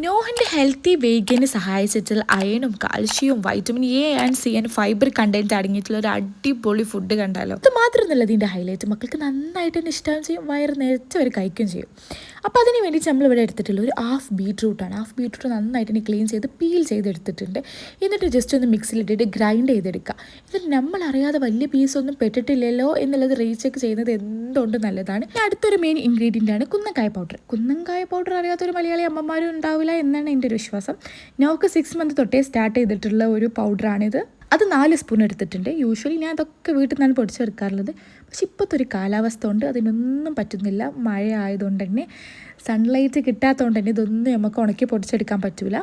നോഹിൻ്റെ healthy വെയ്ഗിന് സഹായിച്ചിട്ടുള്ള അയണും കാൽഷ്യവും vitamin A and C and fibre content അടങ്ങിയിട്ടുള്ള ഒരു അടിപൊളി ഫുഡ് കണ്ടാലോ. അത് മാത്രമൊന്നുമല്ല ഇതിൻ്റെ ഹൈലൈറ്റ്, മക്കൾക്ക് നന്നായിട്ട് തന്നെ ഇഷ്ടം ചെയ്യും, വയറ് നിറച്ച് അവർ കഴിക്കുകയും ചെയ്യും. അപ്പോൾ അതിന് വേണ്ടി നമ്മളിവിടെ എടുത്തിട്ടുള്ള ഒരു ഹാഫ് ബീട്രൂട്ടാണ്. ഹാഫ് ബീട്രൂട്ട് നന്നായിട്ട് തന്നെ ക്ലീൻ ചെയ്ത് പീൽ ചെയ്തെടുത്തിട്ടുണ്ട്. എന്നിട്ട് ജസ്റ്റ് ഒന്ന് മിക്സിയിലിട്ടിട്ട് ഗ്രൈൻഡ് ചെയ്തെടുക്കുക. എന്നിട്ട് നമ്മളറിയാതെ വലിയ പീസൊന്നും പെട്ടിട്ടില്ലല്ലോ എന്നുള്ളത് റീചെക്ക് ചെയ്യുന്നത് എന്തുകൊണ്ട് നല്ലതാണ്. അടുത്തൊരു മെയിൻ ഇൻഗ്രീഡിയൻ്റ് ആണ് കുന്നങ്കായ പൗഡർ. കുന്നങ്കായ പൗഡർ അറിയാത്തൊരു മലയാളി അമ്മമാരും ഉണ്ടാവില്ല എന്നാണ് എൻ്റെ ഒരു വിശ്വാസം. നോക്ക് 6 months തൊട്ടേ സ്റ്റാർട്ട് ചെയ്തിട്ടുള്ള ഒരു പൗഡറാണിത്. അത് 4 സ്പൂൺ എടുത്തിട്ടുണ്ട്. യൂഷ്വലി ഞാൻ അതൊക്കെ വീട്ടിൽ നിന്നാണ് പൊടിച്ചെടുക്കാറുള്ളത്. പക്ഷെ ഇപ്പോഴത്തെ ഒരു കാലാവസ്ഥ കൊണ്ട് അതിനൊന്നും പറ്റുന്നില്ല. മഴ ആയതുകൊണ്ട് തന്നെ സൺലൈറ്റ് കിട്ടാത്തതുകൊണ്ട് തന്നെ ഇതൊന്നും നമുക്ക് ഉണക്കി പൊടിച്ചെടുക്കാൻ പറ്റില്ല.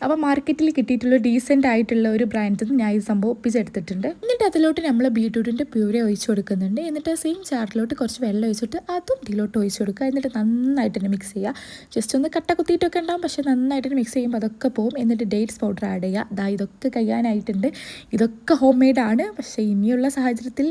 അപ്പോൾ മാർക്കറ്റിൽ കിട്ടിയിട്ടുള്ള ഡീസൻ്റ് ആയിട്ടുള്ള ഒരു ബ്രാൻഡിൽ നിന്ന് ഞാൻ ഈ സംഭവം ഒപ്പിച്ചെടുത്തിട്ടുണ്ട്. എന്നിട്ട് അതിലോട്ട് നമ്മൾ ബീട്രൂട്ടിൻ്റെ പ്യൂരെ ഒഴിച്ച് കൊടുക്കുന്നുണ്ട്. എന്നിട്ട് സെയിം ചാറിലോട്ട് കുറച്ച് വെള്ളം ഒഴിച്ചിട്ട് അതും ഇതിലോട്ട് ഒഴിച്ച് കൊടുക്കുക. എന്നിട്ട് നന്നായിട്ട് തന്നെ മിക്സ് ചെയ്യുക. ജസ്റ്റ് ഒന്ന് കട്ട കുത്തിയിട്ടൊക്കെ ഉണ്ടാകും, പക്ഷേ നന്നായിട്ട് മിക്സ് ചെയ്യുമ്പോൾ അതൊക്കെ പോകും. എന്നിട്ട് ഡേറ്റ്സ് പൗഡർ ആഡ് ചെയ്യുക. ഇതൊക്കെ കഴിയാനായിട്ടുണ്ട്. ഇതൊക്കെ ഹോം മെയ്ഡാണ്. പക്ഷേ ഇനിയുള്ള സാഹചര്യത്തിൽ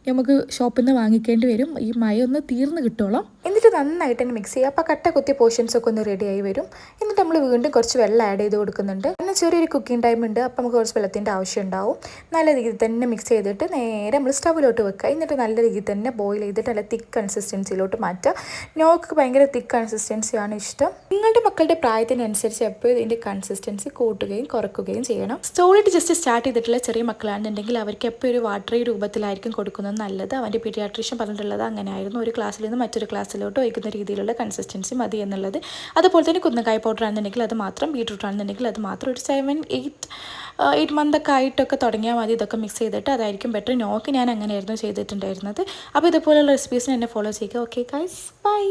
നമുക്ക് ഷോപ്പിൽ നിന്ന് വാങ്ങിക്കേണ്ടി വരും. ഈ മഴ ഒന്ന് തീർന്ന് കിട്ടോളം. എന്നിട്ട് നന്നായിട്ട് തന്നെ മിക്സ് ചെയ്യുക. അപ്പോൾ കട്ട കുത്തിയ പോർഷൻസ് ഒക്കെ ഒന്ന് റെഡിയായി വരും. എന്നിട്ട് നമ്മൾ വീണ്ടും കുറച്ച് വെള്ളം ആഡ് ചെയ്ത് കൊടുക്കുന്നുണ്ട്. പിന്നെ ചെറിയൊരു കുക്കിംഗ് ടൈം ഉണ്ട്, അപ്പോൾ നമുക്ക് കുറച്ച് വെള്ളത്തിൻ്റെ ആവശ്യം ഉണ്ടാവും. നല്ല രീതിയിൽ തന്നെ മിക്സ് ചെയ്തിട്ട് നേരെ നമ്മൾ സ്റ്റവിലോട്ട് വെക്കുക. എന്നിട്ട് നല്ല രീതിയിൽ തന്നെ ബോയിൽ ചെയ്തിട്ട് നല്ല തിക്ക് കൺസിസ്റ്റൻസിയിലോട്ട് മാറ്റുക. നോക്ക് ഭയങ്കര തിക്ക് കൺസിസ്റ്റൻസിയാണ് ഇഷ്ടം. നിങ്ങളുടെ മക്കളുടെ പ്രായത്തിനനുസരിച്ച് എപ്പോഴും ഇതിൻ്റെ കൺസിസ്റ്റൻസി കൂട്ടുകയും കുറയ്ക്കുകയും ചെയ്യണം. സ്റ്റോളിട്ട് ജസ്റ്റ് സ്റ്റാർട്ട് ചെയ്തിട്ടുള്ള ചെറിയ മക്കളാണെന്നുണ്ടെങ്കിൽ അവർക്ക് എപ്പോഴും ഒരു വാട്ടറി രൂപത്തിലായിരിക്കും കൊടുക്കുന്നത് നല്ലത്. അവൻ്റെ പീഡിയാട്രീഷ്യൻ പറഞ്ഞിട്ടുള്ളത് അങ്ങനെയായിരുന്നു. ഒരു ക്ലാസ്സിൽ നിന്ന് മറ്റൊരു ക്ലാസ്സിലോട്ട് ഒഴിക്കുന്ന രീതിയിലുള്ള കൺസിസ്റ്റൻസി മതി എന്നുള്ളത്. അതുപോലെ തന്നെ കുന്നങ്കായ പൗഡർ ആണെന്നുണ്ടെങ്കിൽ അത് മാത്രം, ബീട്രൂട്ട് ആണെന്നുണ്ടെങ്കിൽ അത് മാത്രം. ഒരു 7-8 months ഒക്കെ ആയിട്ടൊക്കെ തുടങ്ങിയാൽ മതി. ഇതൊക്കെ മിക്സ് ചെയ്തിട്ട് അതായിരിക്കും ബെറ്റർ. നോക്ക് ഞാൻ അങ്ങനെയായിരുന്നു ചെയ്തിട്ടുണ്ടായിരുന്നത്. അപ്പോൾ ഇതുപോലുള്ള റെസിപ്പീസിന് എന്നെ ഫോളോ ചെയ്യുക. Okay guys, by.